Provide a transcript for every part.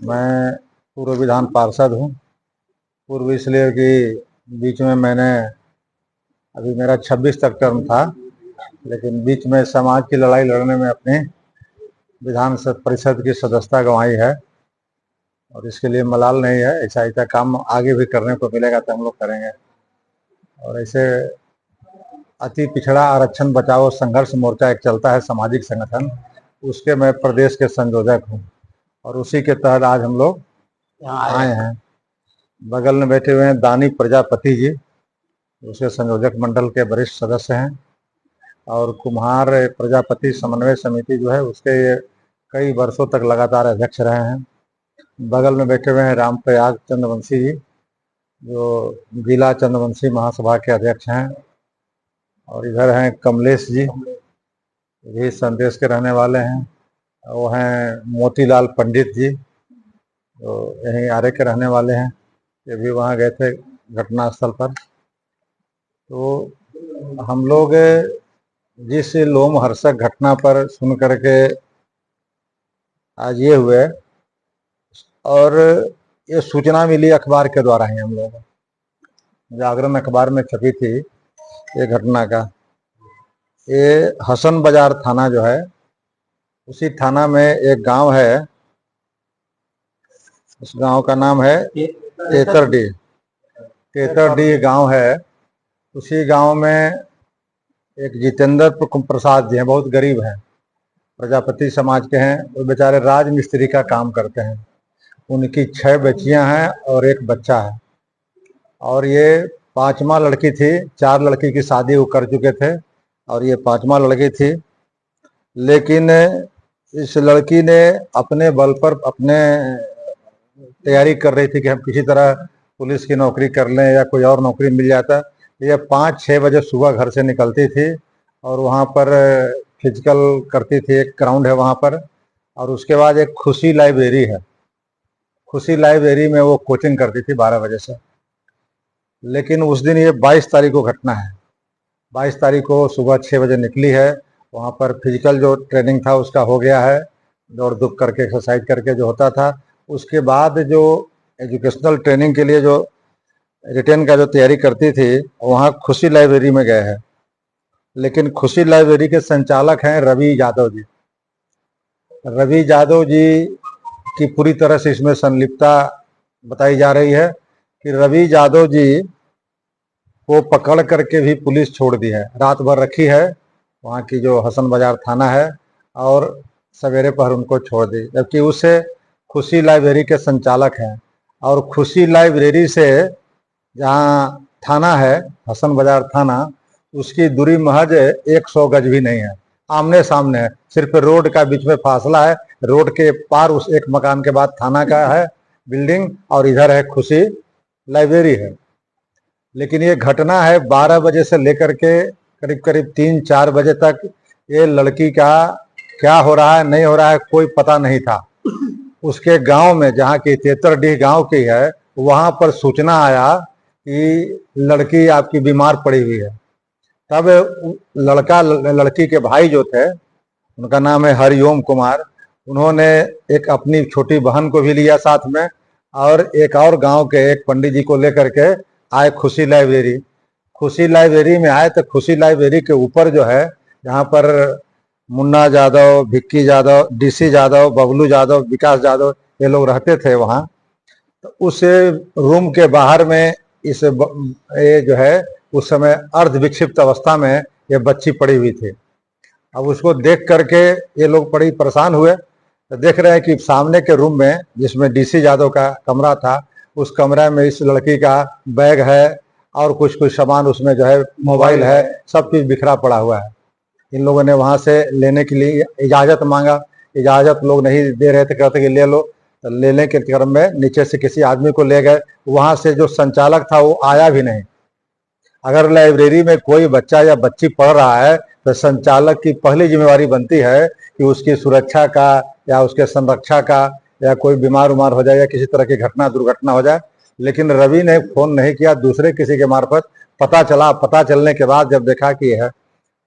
मैं पूर्व विधान पार्षद हूँ। पूर्व इसलिए कि बीच में मैंने अभी मेरा 26 तक टर्म था, लेकिन बीच में समाज की लड़ाई लड़ने में अपने विधान परिषद की सदस्यता गंवाई है और इसके लिए मलाल नहीं है। ऐसा काम आगे भी करने को मिलेगा तो हम लोग करेंगे। और ऐसे अति पिछड़ा आरक्षण बचाओ संघर्ष मोर्चा एक चलता है सामाजिक संगठन, उसके मैं प्रदेश के संयोजक हूँ और उसी के तहत आज हम लोग यहाँ आए हैं। बगल में बैठे हुए हैं दानी प्रजापति जी, उसके संयोजक मंडल के वरिष्ठ सदस्य हैं, और कुम्हार प्रजापति समन्वय समिति जो है उसके ये कई वर्षों तक लगातार अध्यक्ष रहे हैं। बगल में बैठे हुए हैं रामप्रयाग चंद्रवंशी जी, जो जिला चंद्रवंशी महासभा के अध्यक्ष हैं, और इधर हैं कमलेश जी, भी संदेश के रहने वाले हैं। वो हैं मोतीलाल पंडित जी, तो यहीं आरे के रहने वाले हैं, ये भी वहाँ गए थे घटनास्थल पर। तो हम लोग जिस लोमहर्षक घटना पर सुन करके आज ये हुए, और ये सूचना मिली अखबार के द्वारा ही, हम लोग जागरण अखबार में छपी थी ये घटना का। ये हसन बाजार थाना जो है, उसी थाना में एक गांव है, उस गांव का नाम है तेतरडी। तेतरडी गांव है। उसी गांव में एक जितेंद्र प्रसाद जी हैं, बहुत गरीब हैं, प्रजापति समाज के हैं। वो बेचारे राज मिस्त्री का काम करते हैं। उनकी 6 बच्चियां हैं और एक बच्चा है, और ये 5वां लड़की थी। 4 लड़की की शादी वो कर चुके थे और ये 5वां लड़की थी। लेकिन इस लड़की ने अपने बल पर अपने तैयारी कर रही थी कि हम किसी तरह पुलिस की नौकरी कर लें या कोई और नौकरी मिल जाता। ये 5-6 बजे सुबह घर से निकलती थी और वहाँ पर फिजिकल करती थी। एक ग्राउंड है वहाँ पर, और उसके बाद एक खुशी लाइब्रेरी है। खुशी लाइब्रेरी में वो कोचिंग करती थी 12 बजे से। लेकिन उस दिन ये 22 तारीख को घटना है। 22 तारीख को सुबह 6 बजे निकली है। वहाँ पर फिजिकल जो ट्रेनिंग था उसका हो गया है, दौड़ धूप करके एक्सरसाइज करके जो होता था। उसके बाद जो एजुकेशनल ट्रेनिंग के लिए जो रिटेन का जो तैयारी करती थी, वहाँ खुशी लाइब्रेरी में गए हैं। लेकिन खुशी लाइब्रेरी के संचालक हैं रवि यादव जी। रवि यादव जी की पूरी तरह से इसमें संलिप्तता बताई जा रही है कि रवि यादव जी को पकड़ करके भी पुलिस छोड़ दी है। रात भर रखी है वहाँ की जो हसन बाजार थाना है, और सवेरे पहर उनको छोड़ दी, जबकि उसे खुशी लाइब्रेरी के संचालक हैं। और खुशी लाइब्रेरी से जहाँ थाना है हसन बाजार थाना, उसकी दूरी महज 100 गज भी नहीं है, आमने सामने है। सिर्फ रोड का बीच में फासला है। रोड के पार उस एक मकान के बाद थाना का है बिल्डिंग, और इधर है खुशी लाइब्रेरी है। लेकिन ये घटना है 12 बजे से लेकर के करीब करीब 3-4 बजे तक। ये लड़की का क्या हो रहा है नहीं हो रहा है कोई पता नहीं था। उसके गांव में, जहाँ की तेतरडीह गांव की है, वहां पर सूचना आया कि लड़की आपकी बीमार पड़ी हुई है। तब लड़की के भाई जो थे, उनका नाम है हरिओम कुमार, उन्होंने एक अपनी छोटी बहन को भी लिया साथ में, और एक और गांव के एक पंडित जी को लेकर के आए खुशी लाइब्रेरी। खुशी लाइब्रेरी में आए तो खुशी लाइब्रेरी के ऊपर जो है, जहाँ पर मुन्ना यादव, भिक्की यादव, डीसी यादव, बबलू यादव, विकास यादव, ये लोग रहते थे वहाँ। तो उस रूम के बाहर में इस ये जो है उस समय अर्ध विक्षिप्त अवस्था में ये बच्ची पड़ी हुई थी। अब उसको देख करके ये लोग बड़ी परेशान हुए। तो देख रहे हैं कि सामने के रूम में, जिसमें डीसी यादव का कमरा था, उस कमरे में इस लड़की का बैग है और कुछ कुछ सामान उसमें जो है, मोबाइल है, सब चीज़ बिखरा पड़ा हुआ है। इन लोगों ने वहाँ से लेने के लिए इजाज़त मांगा। इजाज़त लोग नहीं दे रहे थे, कहते कि ले लो। तो लेने के क्रम में नीचे से किसी आदमी को ले गए। वहाँ से जो संचालक था वो आया भी नहीं। अगर लाइब्रेरी में कोई बच्चा या बच्ची पढ़ रहा है तो संचालक की पहली जिम्मेवारी बनती है कि उसकी सुरक्षा का या उसके संरक्षा का, या कोई बीमार उमार हो जाए या किसी तरह की दुर्घटना हो जाए। लेकिन रवि ने फोन नहीं किया, दूसरे किसी के मार्फत पता चला। पता चलने के बाद जब देखा कि है,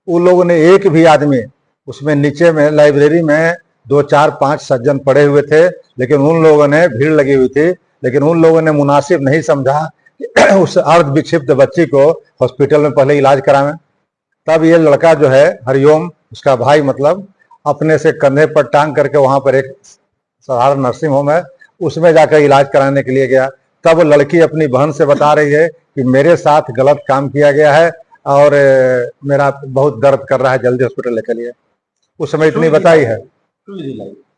उन लोगों ने एक भी आदमी उसमें नीचे में लाइब्रेरी में दो चार पांच सज्जन पड़े हुए थे, लेकिन उन लोगों ने, भीड़ लगी हुई थी, लेकिन उन लोगों ने मुनासिब नहीं समझा कि उस अर्ध विक्षिप्त बच्ची को हॉस्पिटल में पहले इलाज करावें। तब ये लड़का जो है हरिओम, उसका भाई मतलब, अपने से कंधे पर टांग करके वहां पर एक साधारण नर्सिंग होम है उसमें जाकर इलाज कराने के लिए गया। तब लड़की अपनी बहन से बता रही है कि मेरे साथ गलत काम किया गया है और मेरा बहुत दर्द कर रहा है, जल्दी हॉस्पिटल लेकर लिए। उस समय इतनी बताई है,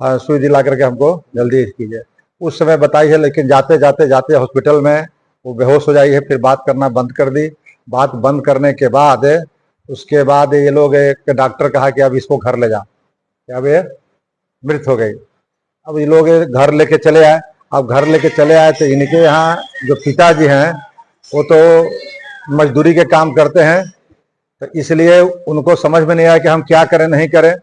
हाँ सुई दिला करके हमको जल्दी कीजिए, उस समय बताई है। लेकिन जाते जाते जाते हॉस्पिटल में वो बेहोश हो जाई है, फिर बात करना बंद कर दी। बात बंद करने के बाद उसके बाद ये लोग, एक डॉक्टर कहा कि अब इसको घर ले जा, अब ये मृत हो गई। अब ये लोग घर लेके चले आए। अब घर लेके चले आए तो इनके यहाँ जो पिताजी हैं वो तो मजदूरी के काम करते हैं, तो इसलिए उनको समझ में नहीं आया कि हम क्या करें नहीं करें।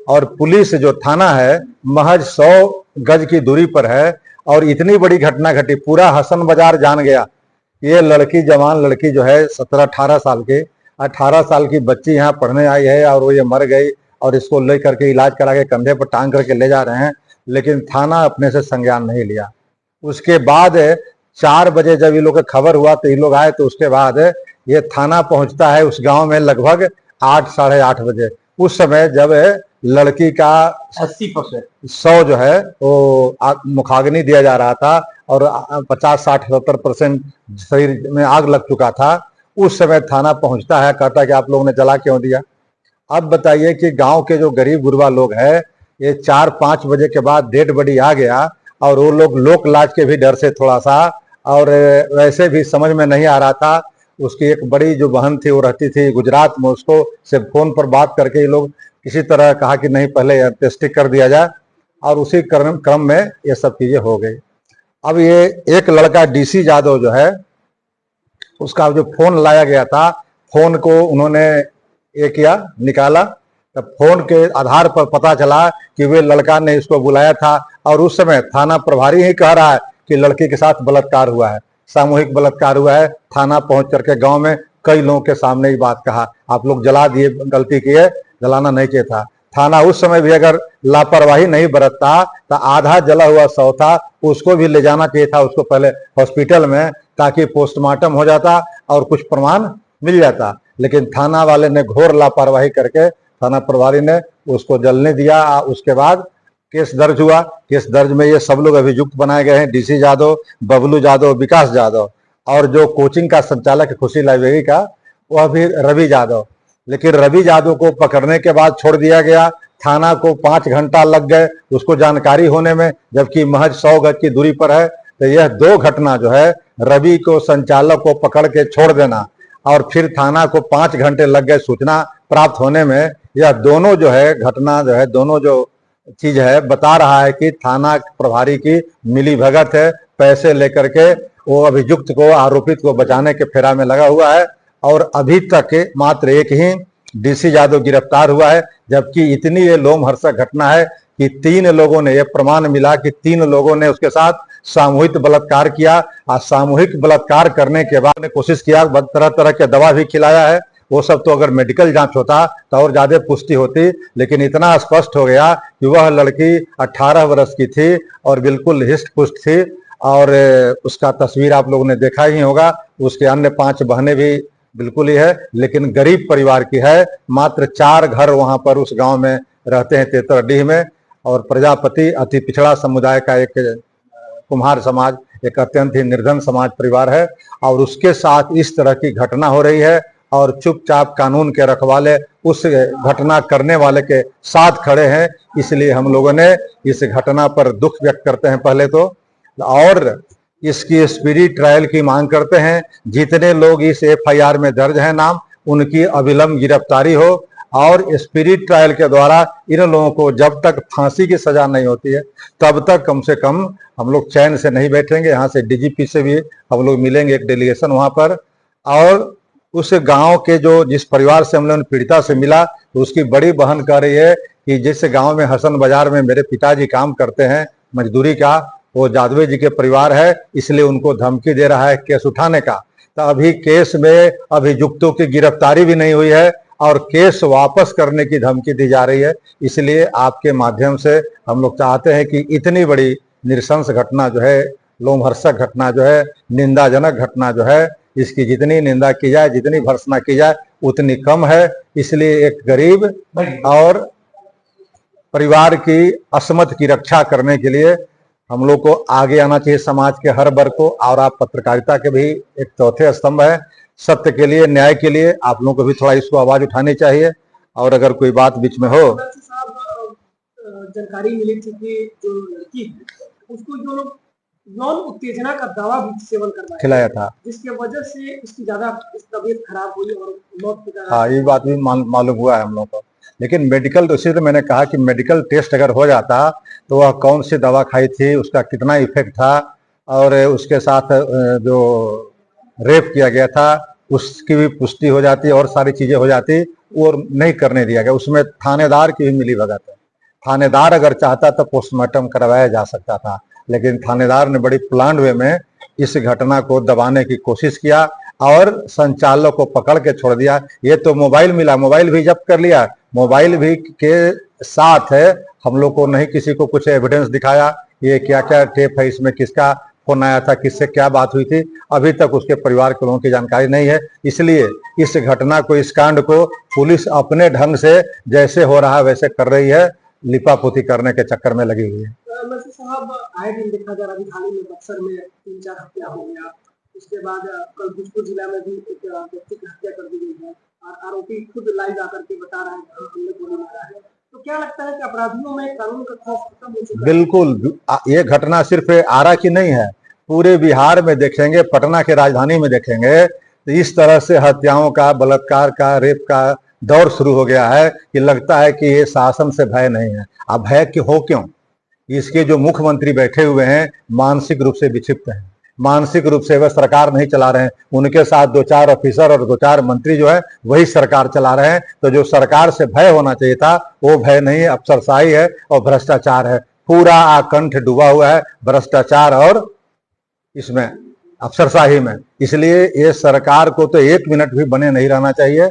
और पुलिस जो थाना है महज 100 गज की दूरी पर है, और इतनी बड़ी घटना घटी, पूरा हसन बाजार जान गया। ये लड़की, जवान लड़की जो है 17-18 साल की, 18 साल की बच्ची यहाँ पढ़ने आई है और वो ये मर गई, और इसको ले करके इलाज करा के कंधे पर टांग करके ले जा रहे हैं, लेकिन थाना अपने से संज्ञान नहीं लिया। उसके बाद 4 बजे जब ये लोग का खबर हुआ तो ये लोग आए, तो उसके बाद ये थाना पहुंचता है उस गांव में लगभग 8, साढ़े 8 बजे। उस समय जब लड़की का 80% 100 जो है वो मुखाग्नि दिया जा रहा था और 50, 60, 70% शरीर में आग लग चुका था, उस समय थाना पहुंचता है, कहता है कि आप लोगों ने जला क्यों दिया। अब बताइए कि गांव के जो गरीब गुरबा लोग हैं, ये 4-5 बजे के बाद डेड बॉडी आ गया, और वो लोग लोक लाज के भी डर से थोड़ा सा, और वैसे भी समझ में नहीं आ रहा था। उसकी एक बड़ी जो बहन थी वो रहती थी गुजरात में, उसको से फोन पर बात करके ये लोग किसी तरह कहा कि नहीं पहले टेस्टिंग कर दिया जाए, और उसी क्रम में ये सब चीजें हो गई। अब ये एक लड़का डीसी यादव जो है, उसका जो फोन लाया गया था, फोन को उन्होंने ये किया, निकाला, तब फोन के आधार पर पता चला कि वे लड़का ने इसको बुलाया था, और उस समय थाना प्रभारी ही कह रहा है कि लड़की के साथ बलात्कार हुआ है, सामूहिक बलात्कार हुआ है। थाना पहुंच करके गांव में कई लोगों के सामने ही बात कहा, आप लोग जला दिए, गलती की है, जलाना नहीं चाहिए था। थाना उस समय भी अगर लापरवाही नहीं बरतता तो आधा जला हुआ शव था, उसको भी ले जाना चाहिए था उसको पहले हॉस्पिटल में, ताकि पोस्टमार्टम हो जाता और कुछ प्रमाण मिल जाता। लेकिन थाना वाले ने घोर लापरवाही करके थाना प्रभारी ने उसको जलने दिया। उसके बाद केस दर्ज हुआ। केस दर्ज में ये सब लोग अभियुक्त बनाए गए हैं, डीसी यादव, बबलू यादव, विकास यादव, और जो कोचिंग का संचालक है खुशी लाइब्रेरी का, वह भी रवि यादव। लेकिन रवि यादव को पकड़ने के बाद छोड़ दिया गया। थाना को 5 घंटा लग गए उसको जानकारी होने में, जबकि महज 100 गज की दूरी पर है। तो यह 2 घटना जो है, रवि को, संचालक को पकड़ के छोड़ देना, और फिर थाना को 5 घंटे लग गए सूचना प्राप्त होने में, यह दोनों जो है घटना जो है, दोनों जो चीज है, बता रहा है कि थाना प्रभारी की मिली भगत है। पैसे लेकर के वो अभियुक्त को, आरोपित को बचाने के फेरा में लगा हुआ है, और अभी तक मात्र एक ही डीसी यादव गिरफ्तार हुआ है। जबकि इतनी ये लोमहर्षक घटना है कि 3 लोगों ने, यह प्रमाण मिला कि 3 लोगों ने उसके साथ सामूहिक बलात्कार किया, और सामूहिक बलात्कार करने के बाद ने कोशिश किया, तरह तरह के दवा भी खिलाया है। वो सब तो अगर मेडिकल जांच होता तो और ज्यादा पुष्टि होती, लेकिन इतना स्पष्ट हो गया कि वह लड़की 18 वर्ष की थी और बिल्कुल हिष्ट पुष्ट थी, और उसका तस्वीर आप लोगों ने देखा ही होगा। उसके अन्य 5 बहनें भी बिल्कुल ही है, लेकिन गरीब परिवार की है। मात्र 4 घर वहां पर उस गांव में रहते हैं, तेतरडीह में। और प्रजापति अति पिछड़ा समुदाय का एक कुम्हार समाज, एक अत्यंत ही निर्धन समाज परिवार है, और उसके साथ इस तरह की घटना हो रही है, और चुपचाप कानून के रखवाले उस घटना करने वाले के साथ खड़े हैं। इसलिए हम लोगों ने इस घटना पर दुख व्यक्त करते हैं पहले तो, और इसकी स्पीडी ट्रायल की मांग करते हैं। जितने लोग इस FIR में दर्ज हैं नाम, उनकी अविलंब गिरफ्तारी हो, और स्पीडी ट्रायल के द्वारा इन लोगों को जब तक फांसी की सजा नहीं होती है तब तक कम से कम हम लोग चैन से नहीं बैठेंगे। यहाँ से DGP से भी हम लोग मिलेंगे, एक डेलीगेशन वहां पर। और उस गांव के जो, जिस परिवार से हम लोगों ने पीड़िता से मिला, तो उसकी बड़ी बहन कह रही है कि जिस गांव में हसन बाजार में मेरे पिताजी काम करते हैं मजदूरी का, वो जादवे जी के परिवार है, इसलिए उनको धमकी दे रहा है केस उठाने का। तो अभी केस में अभियुक्तों की गिरफ्तारी भी नहीं हुई है, और केस वापस करने की धमकी दी जा रही है। इसलिए आपके माध्यम से हम लोग चाहते हैं कि इतनी बड़ी नृशंस घटना जो है, लोमहर्षक घटना जो है, निंदाजनक घटना जो है, इसकी जितनी निंदा की जाए, जितनी भर्त्सना की जाए उतनी कम है। इसलिए एक गरीब और परिवार की असमत की रक्षा करने के लिए हम लोग को आगे आना चाहिए, समाज के हर वर्ग को। और आप पत्रकारिता के भी एक चौथे स्तंभ है, सत्य के लिए, न्याय के लिए आप लोगों को भी थोड़ा इसको आवाज उठानी चाहिए। और अगर कोई बात बीच में हो, जानकारी मिली थी कि जो लड़की उसको जो लोग यौन उत्तेजना का दवा भी सेवन खिलाया था, जिसकी वजह से उसकी ज्यादा तबीयत खराब हुई और मौत हो गई। हाँ, ये बात भी मालूम हुआ है हम लोग को। लेकिन मेडिकल, तो इसीलिए मैंने कहा कि मेडिकल टेस्ट अगर हो जाता तो वह कौन सी दवा खाई थी, उसका कितना इफेक्ट था, और उसके साथ जो रेप किया गया था उसकी भी पुष्टि हो जाती और सारी चीजें हो जाती, और नहीं करने दिया गया। उसमें थानेदार की भी मिली भगत है। थानेदार अगर चाहता तो पोस्टमार्टम करवाया जा सकता था, लेकिन थानेदार ने बड़ी प्लान वे में इस घटना को दबाने की कोशिश किया और संचालक को पकड़ के छोड़ दिया। ये तो मोबाइल मिला, मोबाइल भी जब्त कर लिया। मोबाइल भी के साथ है, हम लोग को नहीं किसी को कुछ एविडेंस दिखाया, ये क्या क्या टेप है, इसमें किसका फोन आया था, किससे क्या बात हुई थी, अभी तक उसके परिवार के लोगों की जानकारी नहीं है। इसलिए इस घटना को, इस कांड को पुलिस अपने ढंग से जैसे हो रहा है वैसे कर रही है, लिपापोती करने के चक्कर में लगी हुई है। साहब, आए दिन देखा जा रहा है, हाल ही में बक्सर में 3-4 हत्या हो गया, उसके बाद कल भोजपुर जिला में भी एक व्यक्ति की हत्या कर दी गई है और आरोपी खुद लाइव आकर के बता रहा है कि हमने गोली मारा है। तो क्या लगता है कि अपराधियों में कानून का खौफ खत्म हो चुका है? बिल्कुल, ये घटना सिर्फ आरा की नहीं है, पूरे बिहार में देखेंगे, पटना के राजधानी में देखेंगे तो इस तरह से हत्याओं का, बलात्कार का, रेप का दौर शुरू हो गया है कि लगता है कि ये शासन से भय नहीं है। अब भय कि हो क्यों? इसके जो मुख्यमंत्री बैठे हुए हैं मानसिक रूप से विक्षिप्त हैं, मानसिक रूप से वह सरकार नहीं चला रहे हैं। उनके साथ 2-4 ऑफिसर और 2-4 मंत्री जो है वही सरकार चला रहे हैं। तो जो सरकार से भय होना चाहिए था वो भय नहीं है, अफसरशाही है और भ्रष्टाचार है। पूरा आकंठ डूबा हुआ है भ्रष्टाचार और इसमें अफसरशाही में। इसलिए ये सरकार को तो 1 मिनट भी बने नहीं रहना चाहिए।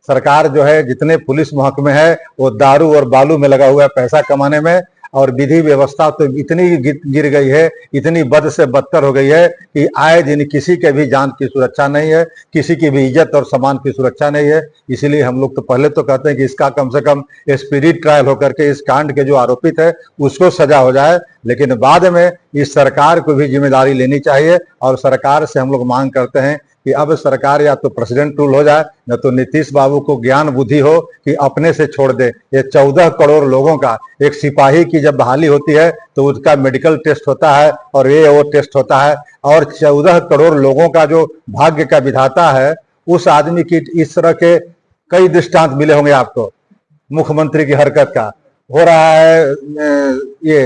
सरकार जो है, जितने पुलिस महकमे है वो दारू और बालू में लगा हुआ है पैसा कमाने में, और विधि व्यवस्था तो इतनी गिर गई है, इतनी बद से बदतर हो गई है कि आए दिन किसी के भी जान की सुरक्षा नहीं है, किसी की भी इज्जत और सम्मान की सुरक्षा नहीं है। इसीलिए हम लोग तो पहले तो कहते हैं कि इसका कम से कम स्पिरिट ट्रायल होकर के इस कांड के जो आरोपित है उसको सजा हो जाए, लेकिन बाद में इस सरकार को भी जिम्मेदारी लेनी चाहिए। और सरकार से हम लोग मांग करते हैं कि अब सरकार या तो प्रेसिडेंट रूल हो जाए, न तो नीतीश बाबू को ज्ञान बुद्धि हो कि अपने से छोड़ दे। ये 14 करोड़ लोगों का, एक सिपाही की जब बहाली होती है तो उसका मेडिकल टेस्ट होता है और ये वो टेस्ट होता है, और 14 करोड़ लोगों का जो भाग्य का विधाता है उस आदमी की इस तरह के कई दृष्टांत मिले होंगे आपको। मुख्यमंत्री की हरकत का हो रहा है ये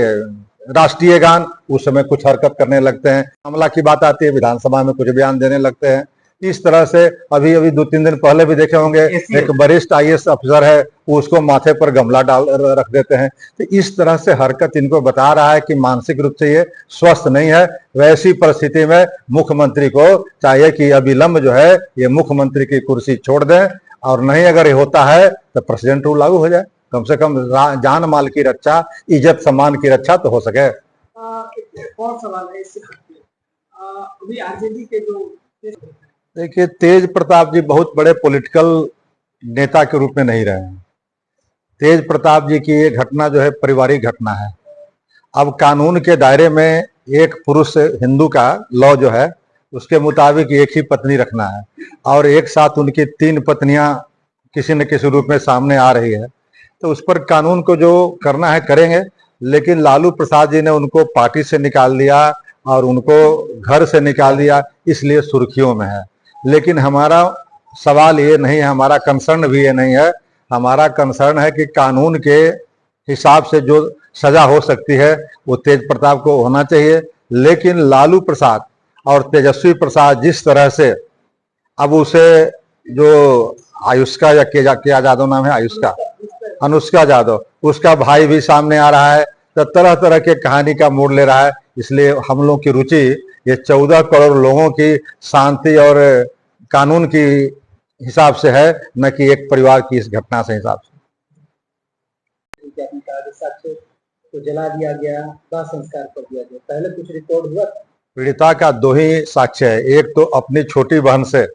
राष्ट्रीय गान, उस समय कुछ हरकत करने लगते हैं, मामला की बात आती है विधानसभा में कुछ बयान देने लगते हैं। इस तरह से अभी 2-3 दिन पहले भी देखे होंगे, एक वरिष्ठ IAS अफसर है, उसको माथे पर गमला डाल रख देते हैं। तो इस तरह से हरकत इनको बता रहा है कि मानसिक रूप से ये स्वस्थ नहीं है। वैसी परिस्थिति में मुख्यमंत्री को चाहिए कि अविलंब जो है ये मुख्यमंत्री की कुर्सी छोड़ दें, और नहीं अगर ये होता है तो प्रेसिडेंट रूल लागू हो जाए। कम से कम जान माल की रक्षा, इज्जत सम्मान की रक्षा तो हो सके। एक और सवाल है इससे हटके, अभी आरजेडी के जो, देखिए, तेज प्रताप जी बहुत बड़े पॉलिटिकल नेता के रूप में नहीं रहे हैं। तेज प्रताप जी की ये घटना जो है पारिवारिक घटना है। अब कानून के दायरे में एक पुरुष, हिंदू का लॉ जो है उसके मुताबिक एक ही पत्नी रखना है, और एक साथ उनकी 3 पत्नियां किसी न किसी रूप में सामने आ रही है। तो उस पर कानून को जो करना है करेंगे, लेकिन लालू प्रसाद जी ने उनको पार्टी से निकाल दिया और उनको घर से निकाल दिया, इसलिए सुर्खियों में है। लेकिन हमारा सवाल ये नहीं है, हमारा कंसर्न भी ये नहीं है। हमारा कंसर्न है कि कानून के हिसाब से जो सजा हो सकती है वो तेज प्रताप को होना चाहिए। लेकिन लालू प्रसाद और तेजस्वी प्रसाद जिस तरह से, अब उसे जो आयुष्का या क्या यादव नाम है, अनुष्का यादव, उसका भाई भी सामने आ रहा है, तो तरह तरह के कहानी का मोड़ ले रहा है। इसलिए हम लोग की रुचि ये 14 करोड़ लोगों की शांति और कानून की हिसाब से है, न कि एक परिवार की इस घटना से हिसाब से। कि आपने कहा कि साक्ष्य को जला दिया गया, दाह संस्कार कर दिया गया, पहले कुछ रिकॉर्ड हुआ था? पीड़िता का दो ही साक्ष्य है। एक तो अपनी छोटी बहन से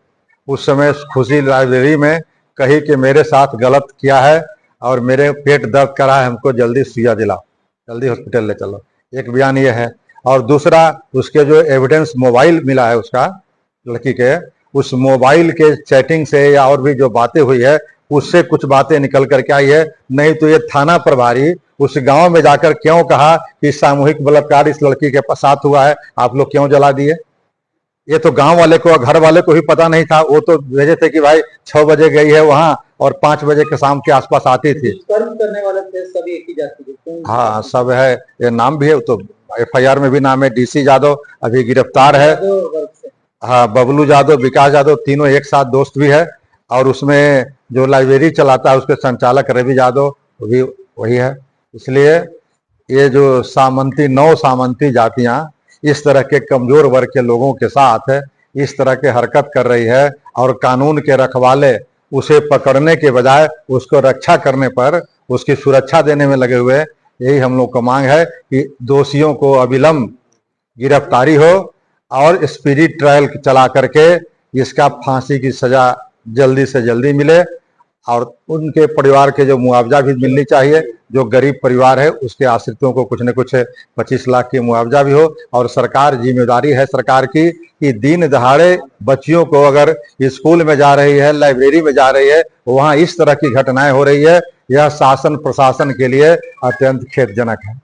उस समय खुशी लाइब्रेरी में कही कि मेरे साथ गलत किया है और मेरे पेट दर्द कर रहा है, हमको जल्दी सुइया दिलाओ, जल्दी हॉस्पिटल ले चलो, एक बयान ये है। और दूसरा, उसके जो एविडेंस मोबाइल मिला है उसका, लड़की के, उस मोबाइल के चैटिंग से या और भी जो बातें हुई है उससे कुछ बातें निकल करके आई है। नहीं तो ये थाना प्रभारी उस गांव में जाकर क्यों कहा कि सामूहिक बलात्कार इस लड़की के साथ हुआ है, आप लोग क्यों जला दिए? ये तो गांव वाले को, घर वाले को ही पता नहीं था। वो तो भेजे थे कि भाई 6 बजे गई है वहां और 5 बजे के शाम के आसपास आती थी। कर्म करने वाले थे सभी एक ही जाति के? हाँ, सब है, ये नाम भी है, तो FIR में भी नाम है, DC यादव अभी गिरफ्तार है। हाँ, बबलू यादव, विकास यादव, तीनों एक साथ दोस्त भी है। और उसमें जो लाइब्रेरी चलाता है उसके संचालक रवि यादव भी वही है। इसलिए ये जो सामंती, 9 सामंती जातियां इस तरह के कमजोर वर्ग के लोगों के साथ इस तरह के हरकत कर रही है और कानून के रखवाले उसे पकड़ने के बजाय उसको रक्षा करने पर, उसकी सुरक्षा देने में लगे हुए। यही हम लोग का मांग है कि दोषियों को अविलंब गिरफ्तारी हो और स्पिरिट ट्रायल चला करके इसका फांसी की सजा जल्दी से जल्दी मिले और उनके परिवार के जो मुआवजा भी मिलनी चाहिए। जो गरीब परिवार है उसके आश्रितों को कुछ न कुछ 25 लाख की मुआवजा भी हो। और सरकार, जिम्मेदारी है सरकार की कि दिन दहाड़े बच्चियों को अगर स्कूल में जा रही है, लाइब्रेरी में जा रही है, वहां इस तरह की घटनाएं हो रही है, यह शासन प्रशासन के लिए अत्यंत खेदजनक है।